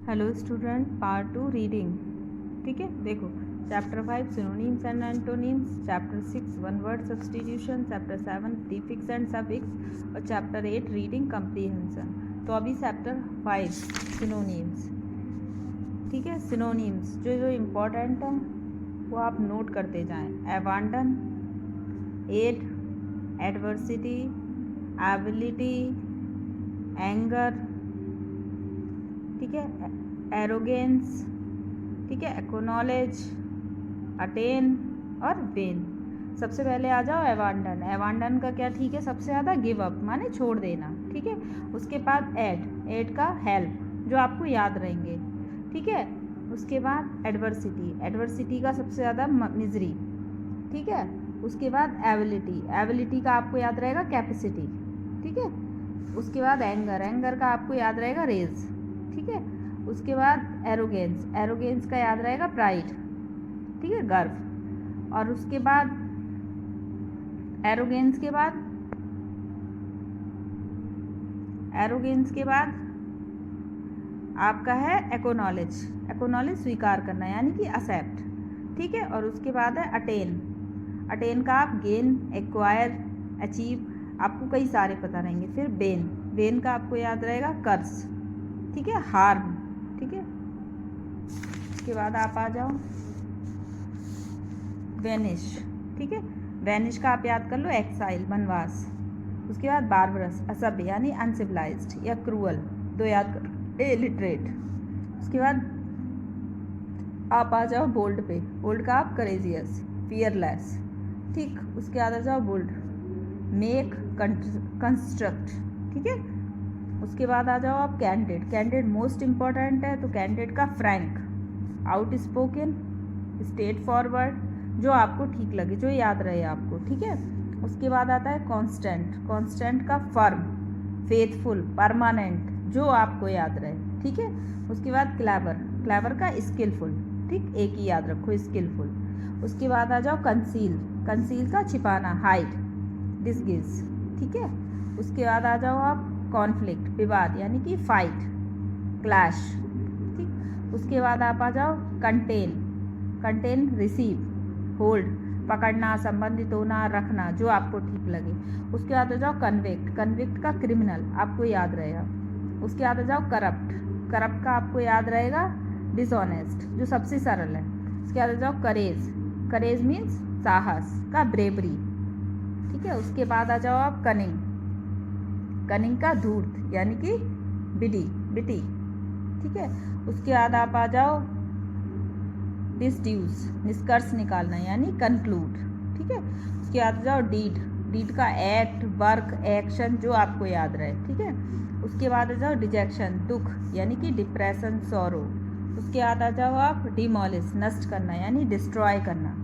Hello student, part 2 reading. ठीक है, देखो chapter 5 synonyms and antonyms, chapter 6 one word substitution, chapter 7 prefix and suffix और chapter 8 reading comprehension. तो अभी chapter 5 synonyms. ठीक है, सिनोनिम्स जो जो इम्पोर्टेंट है वो आप नोट करते जाएं। एबांडन, एड, एडवर्सिटी, एबिलिटी, एंगर, ठीक है, एरोगेंस, ठीक है, एक्नॉलेज, अटेन और वेन। सबसे पहले आ जाओ एबांडन। एबांडन का क्या, ठीक है, सबसे ज़्यादा गिव अप माने छोड़ देना। ठीक है, उसके बाद एड का हेल्प जो आपको याद रहेंगे। ठीक है, उसके बाद एडवर्सिटी का सबसे ज़्यादा मिजरी। ठीक है, उसके बाद एबिलिटी का आपको याद रहेगा कैपेसिटी। ठीक है, उसके बाद एंगर का आपको याद रहेगा रेज। ठीक है, उसके बाद एरोगेंस का याद रहेगा प्राइड। ठीक है, गर्व। और उसके बाद एरोगेंस के बाद आपका है एक्नॉलेज स्वीकार करना यानी कि एक्सेप्ट। ठीक है, और उसके बाद है अटेन का आप गेन, एक्वायर, अचीव, आपको कई सारे पता रहेंगे। फिर बेन का आपको याद रहेगा कर्स। ठीक है, हार्म। ठीक है, उसके बाद आप आ जाओ वेनिश। ठीक है, वेनिश का आप याद कर लो एक्साइल, वनवास। उसके बाद बार्बरस, असभ्य यानी अनसिविलाइज्ड या क्रूअल, दो याद कर। इलिटरेट। उसके बाद आप आ जाओ बोल्ड पे। बोल्ड का आप करेजियस, फियरलेस। ठीक, उसके बाद आ जाओ बोल्ड, मेक, कंस्ट्रक्ट। ठीक है, उसके बाद आ जाओ आप कैंडिड मोस्ट इम्पॉर्टेंट है। तो कैंडिड का फ्रैंक, आउटस्पोकन, स्ट्रेट फॉरवर्ड, जो आपको ठीक लगे, जो याद रहे आपको। ठीक है, उसके बाद आता है कांस्टेंट का फर्म, फेथफुल, परमानेंट, जो आपको याद रहे। ठीक है, उसके बाद क्लेवर का स्किलफुल। ठीक, एक ही याद रखो, स्किलफुल। उसके बाद आ जाओ कंसील का छिपाना, हाइड, डिसगिज। ठीक है, उसके बाद आ जाओ आप कॉन्फ्लिक्ट, विवाद यानी कि फाइट, क्लैश। ठीक, उसके बाद आप आ जाओ कंटेन, रिसीव, होल्ड, पकड़ना, संबंधित होना, रखना, जो आपको ठीक लगे। उसके बाद आ जाओ कन्विक्ट का क्रिमिनल, आपको याद रहेगा। उसके बाद आ जाओ करप्ट का आपको याद रहेगा डिसऑनेस्ट, जो सबसे सरल है। उसके बाद आ जाओ करेज मीन्स साहस का ब्रेवरी। ठीक है, उसके बाद आ जाओ आप कनिंग का धूर्त यानी कि बिटी। ठीक है, उसके बाद आप आ जाओ डिसड्यूस, निष्कर्ष निकालना यानी कंक्लूड। ठीक है, उसके बाद आ जाओ डीड का एक्ट, वर्क, एक्शन, जो आपको याद रहे। ठीक है, उसके बाद आ जाओ डिजेक्शन, दुख यानी कि डिप्रेशन, सॉरो। उसके बाद आ जाओ आप डिमोलिश, नष्ट करना यानी डिस्ट्रॉय करना।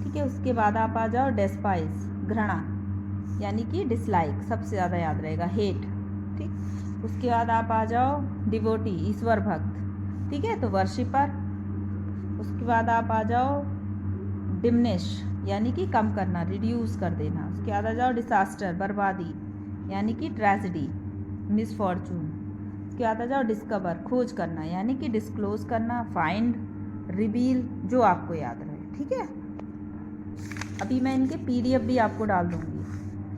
ठीक है, उसके बाद आप आ जाओ डेस्पाइज, घृणा यानी कि डिसलाइक, सबसे ज़्यादा याद रहेगा, हेट। ठीक, उसके बाद आप आ जाओ डिवोटी, ईश्वर भक्त। ठीक है, तो वर्शिपर। उसके बाद आप आ जाओ डिमनिश यानी कि कम करना, रिड्यूस कर देना। उसके बाद आ जाओ डिसास्टर, बर्बादी यानी कि ट्रेजेडी, मिसफॉर्चून। उसके बाद आ जाओ डिस्कवर, खोज करना यानी कि डिस्क्लोज करना, फाइंड, रिवील, जो आपको याद रहे। ठीक है, अभी मैं इनके PDF भी आपको डाल दूँगी।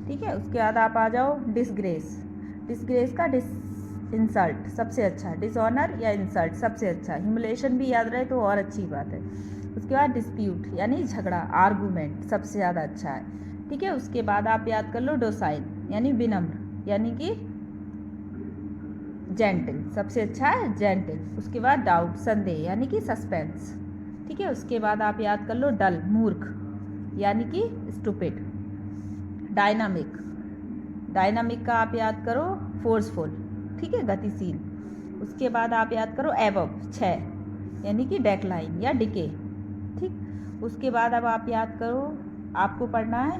ठीक है, उसके बाद आप आ जाओ डिसग्रेस का इंसल्ट, सबसे अच्छा। डिसऑनर या इंसल्ट, सबसे अच्छा। ह्यूमिलेशन भी याद रहे तो और अच्छी बात है। उसके बाद डिस्प्यूट यानी झगड़ा, आर्गूमेंट, सबसे ज़्यादा अच्छा है। ठीक है, उसके बाद आप याद कर लो डोसाइल यानी विनम्र यानी कि जेंटल, सबसे अच्छा है जेंटल। उसके बाद डाउट, संदेह यानी कि सस्पेंस। ठीक है, उसके बाद आप याद कर लो डल, मूर्ख यानी कि स्टूपिड। डायनामिक का आप याद करो फोर्सफुल। ठीक है, गतिशील। उसके बाद आप याद करो एबव, 6 यानी कि डेक्लाइन या डिके। ठीक, उसके बाद अब आप याद करो, आपको पढ़ना है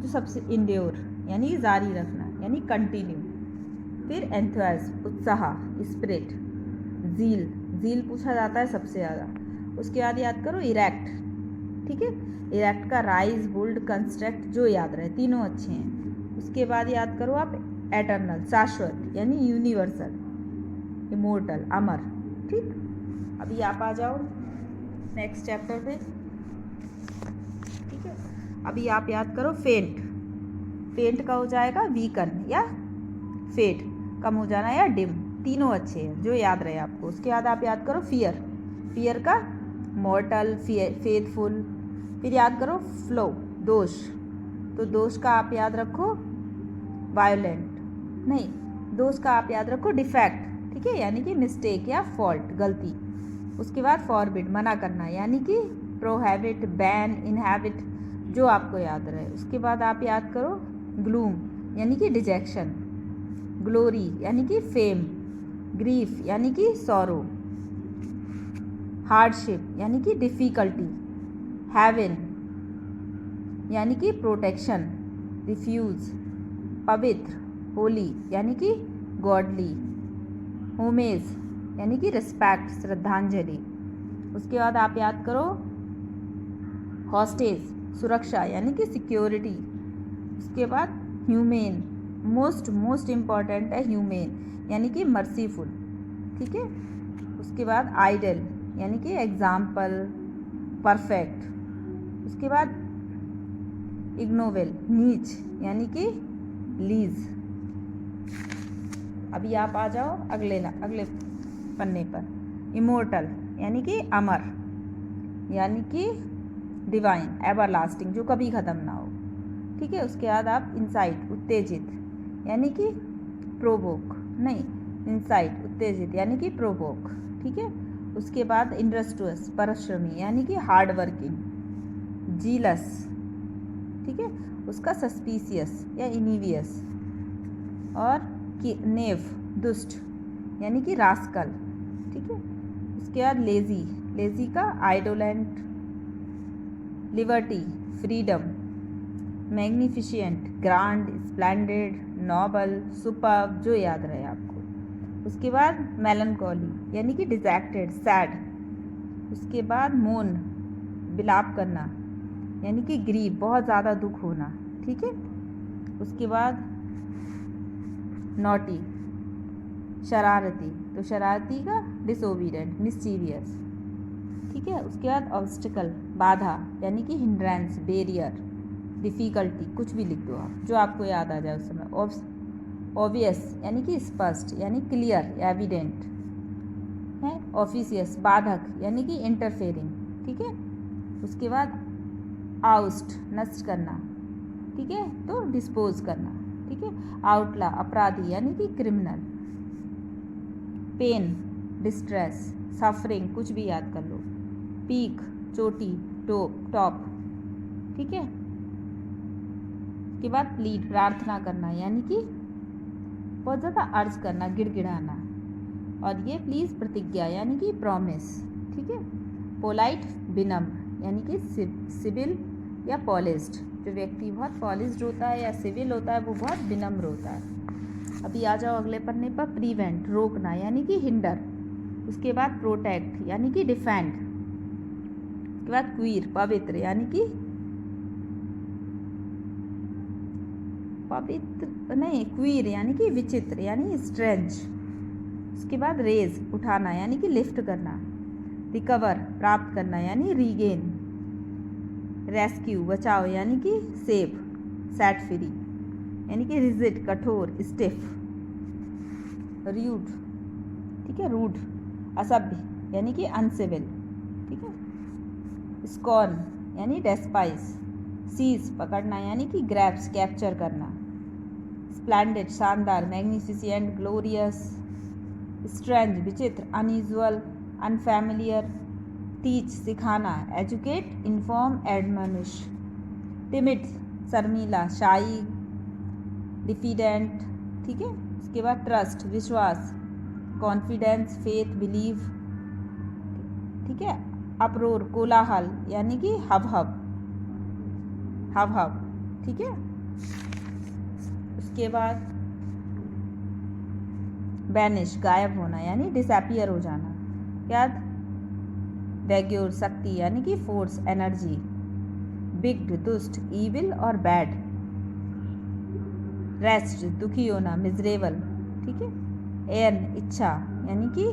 जो सबसे इंड्योर यानी जारी रखना यानी कंटिन्यू। फिर एंथुसियाज्म, उत्साह, स्पिरिट, जील पूछा जाता है सबसे ज़्यादा। उसके बाद याद करो इरेक्ट। ठीक है, इरेक्ट का राइज, बुल्ड, कंस्ट्रक्ट, जो याद रहे, तीनों अच्छे हैं। उसके बाद याद करो आप एटर्नल, शाश्वत यानी यूनिवर्सल। इमोर्टल, अमर। ठीक, अभी आप आ जाओ नेक्स्ट चैप्टर पे। ठीक है, अभी आप याद करो फेंट। फेंट का हो जाएगा वीकन या फेड, कम हो जाना या डिम, तीनों अच्छे हैं जो याद रहे आपको। उसके बाद आप याद करो फियर। फियर का मॉर्टल, फेथफुल। फिर याद करो फ्लो, दोष। तो दोष का आप याद रखो वायोलेंट, नहीं, दोष का आप याद रखो डिफेक्ट। ठीक है, यानी कि मिस्टेक या फॉल्ट, गलती। उसके बाद फॉरबिड, मना करना, यानी कि प्रोहैबिट, बैन, इनहैबिट, जो आपको याद रहे। उसके बाद आप याद करो ग्लूम, यानी कि डिजेक्शन। ग्लोरी, यानी कि फेम। ग्रीफ, यानी कि सॉरो। हार्डशिप, यानी कि डिफ़िकल्टी। हेवन, यानी कि प्रोटेक्शन। रिफ्यूज़, पवित्र, होली, यानी कि गॉडली। होमेज, यानी कि रिस्पेक्ट, श्रद्धांजलि। उसके बाद आप याद करो हॉस्टेज, सुरक्षा, यानी कि सिक्योरिटी। उसके बाद ह्यूमेन, मोस्ट इम्पॉर्टेंट है ह्यूमेन, यानी कि मर्सीफुल। ठीक है, उसके बाद आइडल, यानी कि एग्जाम्पल, परफेक्ट। उसके बाद इग्नोवेल, नीच, यानी कि लीज। अभी आप आ जाओ अगले पन्ने पर। इमोर्टल, यानी कि अमर, यानी कि डिवाइन, एवरलास्टिंग, जो कभी ख़त्म ना हो। ठीक है, उसके बाद आप इंसाइट, उत्तेजित, यानी कि प्रोवोक, नहीं, इंसाइट, उत्तेजित, यानी कि प्रोवोक। ठीक है, उसके बाद इंडस्ट्रियस, परिश्रमी, यानी कि हार्ड वर्किंग। जीलस, ठीक है, उसका सस्पिशियस या इनिवियस। और नेव, दुष्ट, यानी कि रास्कल। ठीक है, उसके बाद लेजी, लेजी का indolent. Liberty, freedom. Magnificent, grand, splendid, noble, superb, जो याद रहे आपको। उसके बाद मेलनकॉली, यानी कि डिजैक्टेड, सैड। उसके बाद मोन, विलाप करना, यानी कि ग्रीव, बहुत ज़्यादा दुख होना। ठीक है, उसके बाद नॉटी, शरारती, तो शरारती का डिसोबीडिएंट, मिस्चीवियस। ठीक है, उसके बाद ऑब्स्टिकल, बाधा, यानी कि हिंड्रेंस, बैरियर, डिफ़िकल्टी, कुछ भी लिख दो आप जो आपको याद आ जाए उस समय। ऑब्वियस, यानी कि स्पष्ट, यानी क्लियर, एविडेंट है। ऑफिशियस, बाधक, यानी कि इंटरफेयरिंग। ठीक है, उसके बाद आउस्ट, नष्ट करना। ठीक है, तो डिस्पोज करना। ठीक है, आउटला, अपराधी, यानी कि क्रिमिनल। पेन, डिस्ट्रेस, सफरिंग, कुछ भी याद कर लो। पीक, चोटी, टॉप। ठीक है, के बाद प्लीड, प्रार्थना करना, यानी कि बहुत ज़्यादा अर्ज करना, गिड़गिड़ाना। और ये प्लीज़, प्रतिज्ञा, यानी कि प्रॉमिस। ठीक है, पोलाइट, विनम्र, यानी कि सिविल या पॉलिश्ड, जो व्यक्ति बहुत पॉलिश्ड होता है या सिविल होता है वो बहुत विनम्र होता है। अभी आ जाओ अगले पन्ने पर। प्रिवेंट, रोकना, यानी कि हिंडर। उसके बाद प्रोटेक्ट, यानी कि डिफेंड। उसके बाद क्वीर, पवित्र, यानी कि पवित्र नहीं, क्वीर, यानी कि विचित्र, यानी स्ट्रेंज। उसके बाद रेज, उठाना, यानी कि लिफ्ट करना। रिकवर, प्राप्त करना, यानी रीगेन। रेस्क्यू, बचाओ, यानी कि सेव, सेट फ्री, यानी कि रिजिड, कठोर, स्टिफ। रूड, ठीक है, रूड, असभ्य, यानी कि अनसिविल। ठीक है, स्कॉर्न, यानी डेस्पाइस। सीज, पकड़ना, यानी कि ग्रैब्स, कैप्चर करना। स्प्लेंडेड, शानदार, मैग्निफिशिएंट, ग्लोरियस। स्ट्रेंज, विचित्र, अनयूजुअल, अनफैमिलियर। टीच, सिखाना, एजुकेट, इन्फॉर्म, एडमोनिश। टिमिड, शर्मीला, शाई, डिफिडेंट। ठीक है, उसके बाद ट्रस्ट, विश्वास, कॉन्फिडेंस, फेथ, बिलीव। ठीक है, अप्रोर, कोलाहल, यानी कि हब। ठीक है, उसके बाद बैनिश, गायब होना, यानी डिसअपियर हो जाना। क्या वैग्योर, शक्ति, यानी कि फोर्स, एनर्जी। बिग्ड, दुष्ट, ईविल और बैड। रेस्ट, दुखी होना, मिजरेबल। ठीक है, एर्न, इच्छा, यानी कि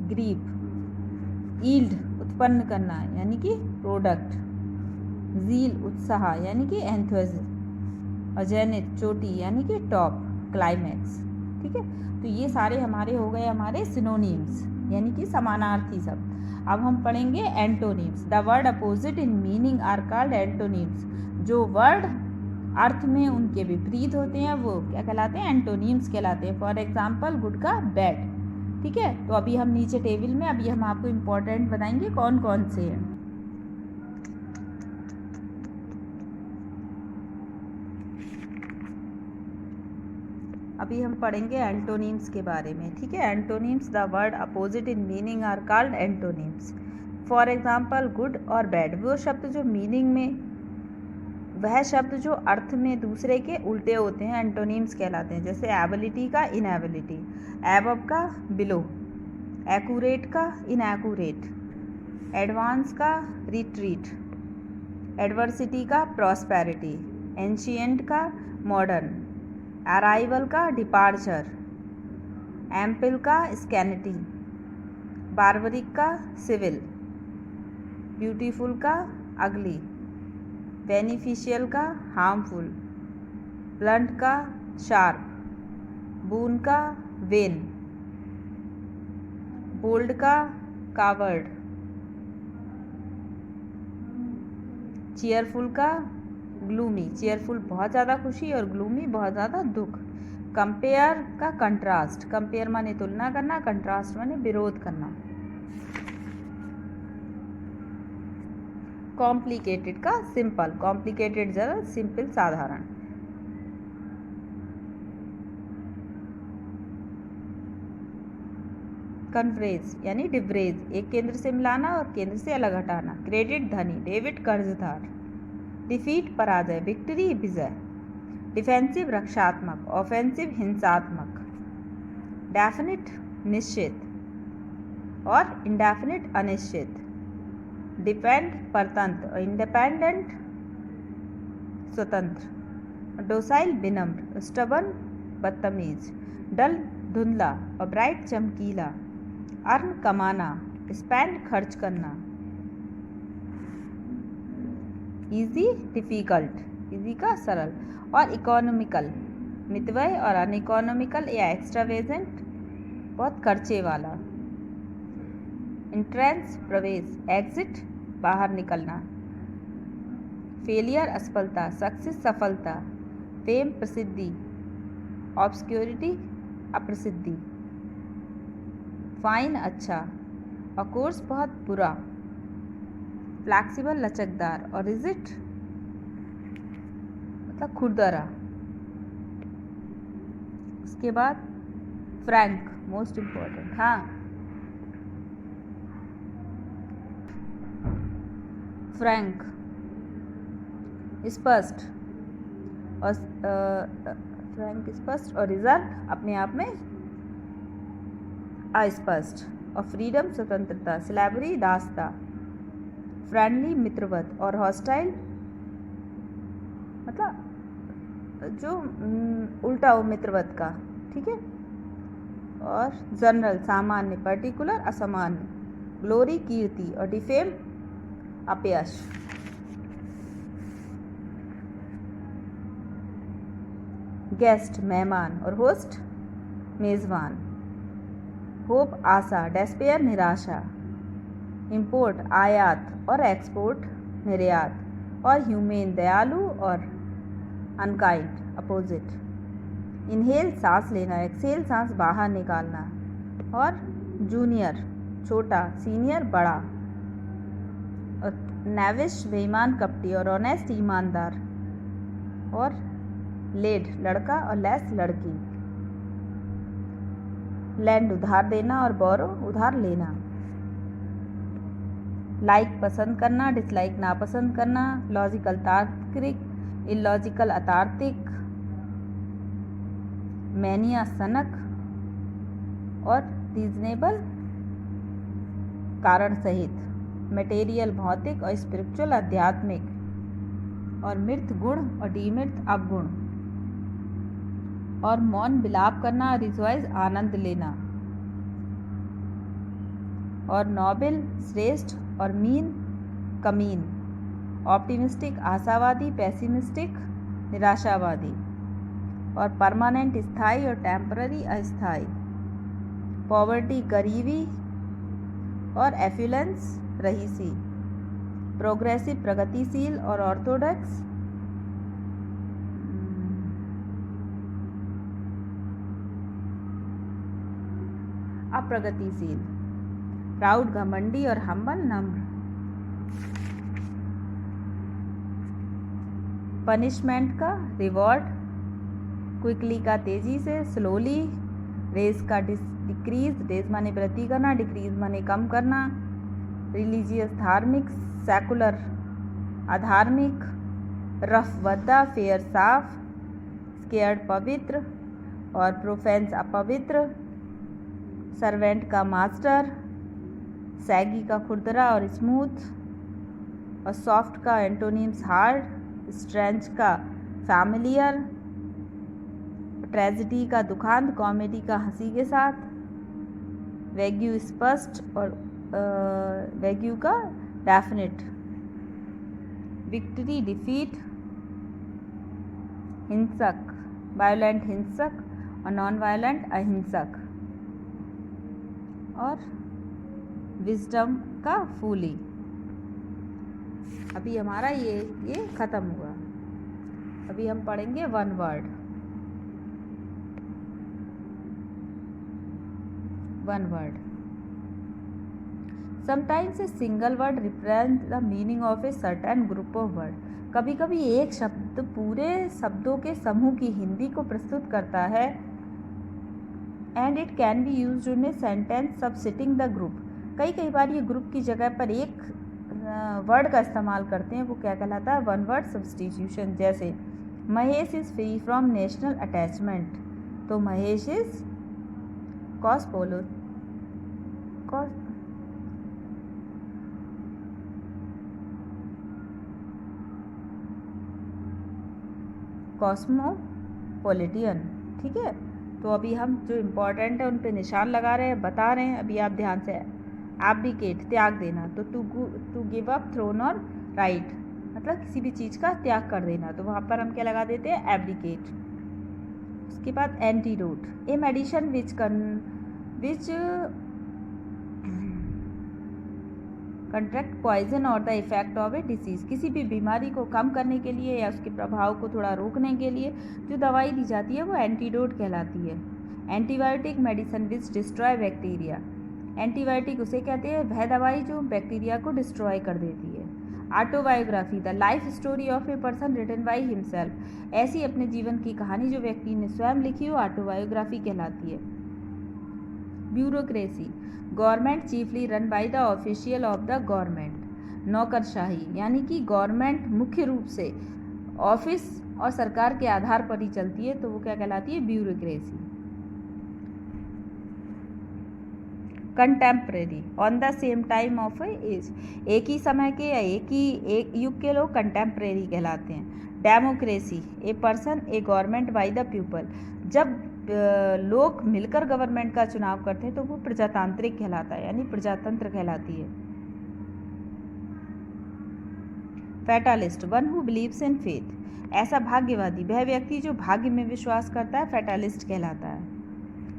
ग्रीप, ईल्ड उत्पन्न करना यानी कि प्रोडक्ट, ज़ील उत्साह यानी कि एंथुसियाज्म, और जेनिथ चोटी यानी कि टॉप, क्लाइमैक्स। ठीक है, तो ये सारे हमारे हो गए हमारे सिनोनिम्स यानी कि समानार्थी शब्द। अब हम पढ़ेंगे antonyms. The word opposite in meaning are called antonyms. जो वर्ड अर्थ में उनके विपरीत होते हैं वो क्या कहलाते हैं? एंटोनिम्स कहलाते हैं। फॉर एग्जाम्पल गुड का बैड। ठीक है, तो अभी हम नीचे टेबल में अभी हम आपको इम्पोर्टेंट बताएंगे कौन कौन से हैं। अभी हम पढ़ेंगे एंटोनिम्स के बारे में। ठीक है, antonyms the word opposite in meaning are called antonyms. For example good और बैड, वो शब्द जो मीनिंग में, वह शब्द जो अर्थ में दूसरे के उल्टे होते हैं एंटोनिम्स कहलाते हैं। जैसे एबिलिटी का इनएबिलिटी, एबव का बिलो, एक्यूरेट का इनएक्यूरेट, एडवांस का रिट्रीट, एडवर्सिटी का प्रॉस्पेरिटी, एंशिएंट का मॉडर्न, अराइवल का डिपार्चर, एम्पल का स्कैनिटी, बार्बरिक का सिविल, ब्यूटीफुल का अगली, बेनिफिशियल का हार्मफुल, ब्लंट का शार्प, बून का वेन, बोल्ड का कावर्ड, चीयरफुल का ग्लूमी, चीयरफुल बहुत ज़्यादा खुशी और ग्लूमी बहुत ज़्यादा दुख, कंपेयर का कंट्रास्ट, कंपेयर माने तुलना करना, कंट्रास्ट माने विरोध करना, कॉम्प्लिकेटेड का सिंपल, कॉम्प्लिकेटेड ज़रा, सिंपल साधारण। कन्फ्रेज यानी डिवरेज, एक केंद्र से मिलाना और केंद्र से अलग हटाना। क्रेडिट धनी, डेबिट कर्जदार, डिफीट पराजय, विक्ट्री विजय, डिफेंसिव रक्षात्मक, ऑफेंसिव हिंसात्मक, डेफिनिट निश्चित और इंडेफिनिट अनिश्चित, डिपेंड परतंत्र और इंडिपेंडेंट स्वतंत्र, डोसाइल विनम्र, स्टबन बदतमीज, डल धुंधला और ब्राइट चमकीला, अर्न कमाना, स्पेंड खर्च करना, इजी डिफिकल्ट, इजी का सरल, और इकोनॉमिकल मितव्यय और अनइकोनॉमिकल या एक्स्ट्रावेजेंट बहुत खर्चे वाला, एंट्रेंस प्रवेश, एग्जिट बाहर निकलना, फेलियर असफलता, सक्सेस सफलता, फेम प्रसिद्धि, ऑब्सक्योरिटी अप्रसिद्धि, फाइन अच्छा, अकोर्स बहुत बुरा, फ्लैक्सिबल लचकदार, और रिजिड मतलब खुरदरा। उसके बाद फ्रैंक, मोस्ट इम्पोर्टेंट। हाँ, फ्रैंक स्पष्ट और फ्रैंक स्पष्ट और रिजर्व अपने आप में अस्पष्ट, और फ्रीडम स्वतंत्रता, स्लैबरी दास्ता, फ्रेंडली मित्रवत, और हॉस्टाइल मतलब जो उल्टा हो मित्रवत का। ठीक है, और जनरल सामान्य, पर्टिकुलर असामान्य, ग्लोरी कीर्ति, और डिफेम अपयश। गेस्ट मेहमान और होस्ट मेज़बान, होप आशा, डेस्पेयर निराशा, इंपोर्ट आयात और एक्सपोर्ट निर्यात, और ह्यूमेन दयालु और अनकाइंड अपोजिट। इनहेल सांस लेना, एक्सेल सांस बाहर निकालना, और जूनियर छोटा, सीनियर बड़ा, और नेविश बेईमान कपटी, और ऑनेस्ट ईमानदार, और लेड लड़का और लेस लड़की, लैंड उधार देना और बोरो उधार लेना, लाइक पसंद करना, डिसलाइक नापसंद करना, लॉजिकल तार्किक, इलॉजिकल अतार्किक, मैनिया सनक, और रीजनेबल कारण सहित, मटेरियल भौतिक और स्पिरिचुअल आध्यात्मिक, और मृत गुण और डीमृत अवगुण। और मौन विलाप करना, रिजॉइस आनंद लेना। और नोबल श्रेष्ठ, और मीन कमीन। ऑप्टिमिस्टिक आशावादी, पेसिमिस्टिक निराशावादी। और परमानेंट स्थायी, और टेम्पररी अस्थायी। पॉवर्टी गरीबी, और एफ्लुएंस रईसी। प्रोग्रेसिव प्रगतिशील, और ऑर्थोडॉक्स अप्रगतिशील। प्राउड घमंडी, और हम्बल नम्र। पनिशमेंट का रिवॉर्ड, क्विकली का तेजी से, स्लोली। रेस का डिक्रीज, रेस माने वृद्धि करना, डिक्रीज माने कम करना। रिलीजियस धार्मिक, सेकुलर अधार्मिक। रफ भद्दा, फेयर साफ। स्केयर्ड पवित्र, और प्रोफेंस अपवित्र। सर्वेंट का मास्टर, सैगी का खुरदरा और स्मूथ। और सॉफ्ट का एंटोनिम्स हार्ड, स्ट्रेंज का फैमिलियर। ट्रेजिडी का दुखांत, कॉमेडी का हंसी के साथ। वैग्यू स्पष्ट, और वैग्यू का डेफिनेट। Victory defeat. हिंसक वायलेंट हिंसक, और नॉन वायलेंट अहिंसक। और विजडम का फूली। अभी हमारा ये ख़त्म हुआ। अभी हम पढ़ेंगे one word. One word. Sometimes a single word represent the meaning of a certain group of word. कभी कभी एक शब्द पूरे शब्दों के समूह की हिंदी को प्रस्तुत करता है। And it can be used in a sentence substituting the group. कई बार ये ग्रुप की जगह पर एक वर्ड का इस्तेमाल करते हैं, वो क्या कहलाता है? One word substitution. जैसे Mahesh is free from national attachment, तो महेश इज़ कॉस्मोपॉलिटियन। ठीक है, तो अभी हम जो इम्पोर्टेंट है उन पे निशान लगा रहे हैं, बता रहे हैं। अभी आप ध्यान से, एब्डिकेट त्याग देना, तो टू गिव अप, थ्रोन और राइट, मतलब किसी भी चीज़ का त्याग कर देना, तो वहाँ पर हम क्या लगा देते हैं? एब्डिकेट। उसके बाद antidote, a medicine which contract poison और the effect of a disease. किसी भी बीमारी को कम करने के लिए या उसके प्रभाव को थोड़ा रोकने के लिए जो दवाई दी जाती है वो एंटीडोट कहलाती है। Antibiotic medicine which destroy bacteria. Antibiotic उसे कहते हैं वह दवाई जो बैक्टीरिया को डिस्ट्रॉय कर देती है। Autobiography, the life story of a person written by himself. ऐसी अपने जीवन की कहानी जो व्यक्ति ने स्वयं लिखी हो ऑटोबायोग्राफी कहलाती है। Bureaucracy, government chiefly run by the official of the government. नौकरशाही, यानी कि गवर्नमेंट मुख्य रूप से ऑफिस और सरकार के आधार पर ही चलती है, तो वो क्या कहलाती है? Bureaucracy. Contemporary, on the same time of a age. एक ही समय के या एक युग के लोग कंटेम्प्रेरी कहलाते हैं। Democracy, a person A government by the people. जब लोग मिलकर गवर्नमेंट का चुनाव करते हैं तो वो प्रजातांत्रिक कहलाता है, यानी प्रजातंत्र कहलाती है। Fatalist, one who believes in faith. ऐसा भाग्यवादी, वह व्यक्ति जो भाग्य में विश्वास करता है, फैटालिस्ट कहलाता है।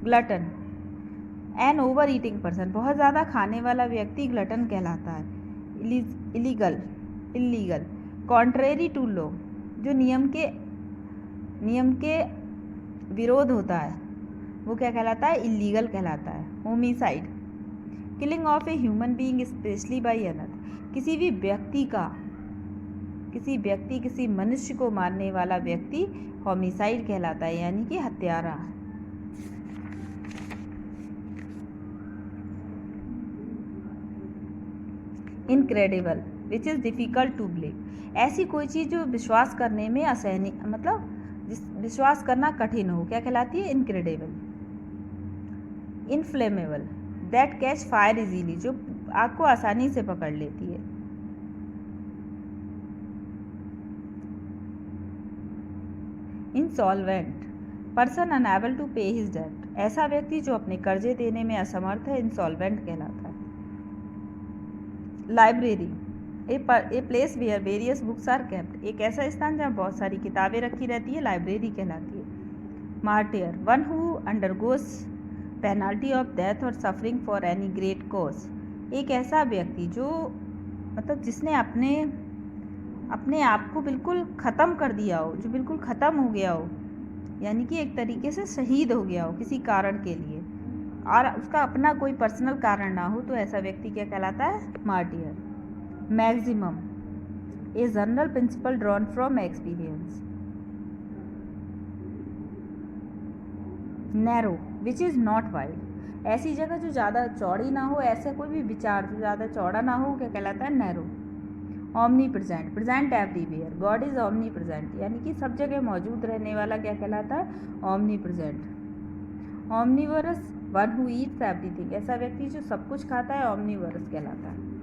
Glutton, an over eating person. बहुत ज़्यादा खाने वाला व्यक्ति ग्लटन कहलाता है। इलीगल, कॉन्ट्रेरी टू लॉ, जो नियम के विरोध होता है वो क्या कहलाता है? इलीगल कहलाता है। Homicide, killing of a human being specially by another. किसी मनुष्य को मारने वाला व्यक्ति होमिसाइड कहलाता है, यानी कि हत्यारा। Incredible, which is difficult to believe. ऐसी कोई चीज़ जो विश्वास करने में असहनीय, मतलब विश्वास करना कठिन हो, क्या कहलाती है? Incredible. Inflammable, that catch fire easily, जो आग को आसानी से पकड़ लेती है। इंसॉल्वेंट, पर्सन अनएबल टू पे हिज डेट, ऐसा व्यक्ति जो अपने कर्जे देने में असमर्थ है, इंसॉल्वेंट कहलाता है। Library, a place where various books are kept, एक ऐसा स्थान जहाँ बहुत सारी किताबें रखी रहती है, लाइब्रेरी कहलाती है। Martyr, one who undergoes penalty of death और suffering for any great cause, एक ऐसा व्यक्ति जो मतलब जिसने अपने आप को बिल्कुल ख़त्म कर दिया हो, जो बिल्कुल ख़त्म हो गया हो, यानी कि एक तरीके से शहीद हो गया हो किसी कारण के लिए, और उसका अपना कोई पर्सनल कारण ना हो, तो ऐसा व्यक्ति क्या कहलाता है? Martyr. Maximum, a general principle drawn from experience. Narrow, which is not wide, ऐसी जगह जो ज़्यादा चौड़ी ना हो, ऐसा कोई भी विचार जो ज़्यादा चौड़ा ना हो, क्या कहलाता है? Narrow. Omni present, present everywhere, God is omni present, यानी कि सब जगह मौजूद रहने वाला क्या कहलाता है? Omnipresent. Omnivorous, one who eats everything, ऐसा व्यक्ति जो सब कुछ खाता है, ओमनीवरस कहलाता है।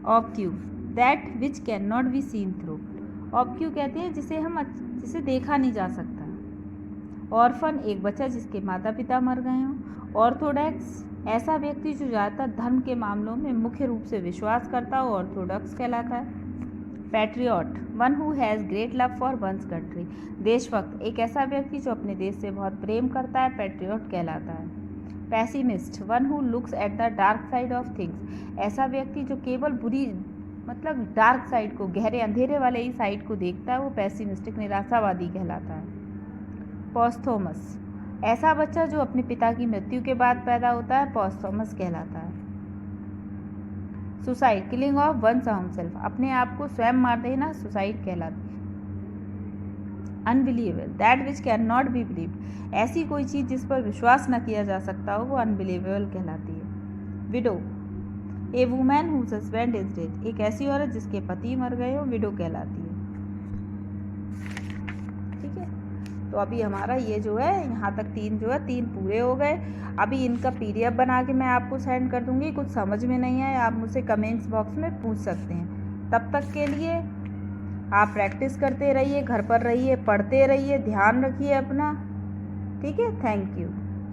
Opaque, that which can not be seen through, opaque कहते हैं जिसे देखा नहीं जा सकता। ऑर्फन, एक बच्चा जिसके माता पिता मर गए हों। ऑर्थोडॉक्स, ऐसा व्यक्ति जो ज़्यादातर धर्म के मामलों में मुख्य रूप से विश्वास करता हो, ऑर्थोडॉक्स कहलाता है। Patriot, one who has great love for one's country, देशभक्त, एक ऐसा व्यक्ति जो अपने देश से बहुत प्रेम करता है, पैट्रियट कहलाता है। Pessimist, one who looks at the dark side of things, ऐसा व्यक्ति जो केवल बुरी मतलब डार्क साइड को, गहरे अंधेरे वाले ही साइड को देखता है, वो पैसिमिस्टिक निराशावादी कहलाता है। पोस्थोमस, ऐसा बच्चा जो अपने पिता की मृत्यु के बाद पैदा होता है, पोस्थोमस कहलाता है। Suicide, killing of one's himself, अपने आप को स्वयं मार देना, सुसाइड कहलाती है। Unbelievable, that which can not be believed, ऐसी कोई चीज़ जिस पर विश्वास न किया जा सकता हो, वो अनबिलीवेबल कहलाती है। Widow, a woman whose husband is dead, एक ऐसी औरत जिसके पति मर गए हो, विडो कहलाती है। ठीक है, तो अभी हमारा ये जो है यहाँ तक तीन पूरे हो गए। अभी इनका PDF बना के मैं आपको सेंड कर दूँगी। कुछ समझ में नहीं आए आप मुझसे कमेंट्स बॉक्स में पूछ सकते हैं। तब तक के लिए आप प्रैक्टिस करते रहिए, घर पर रहिए, पढ़ते रहिए, ध्यान रखिए अपना। ठीक है, थैंक यू।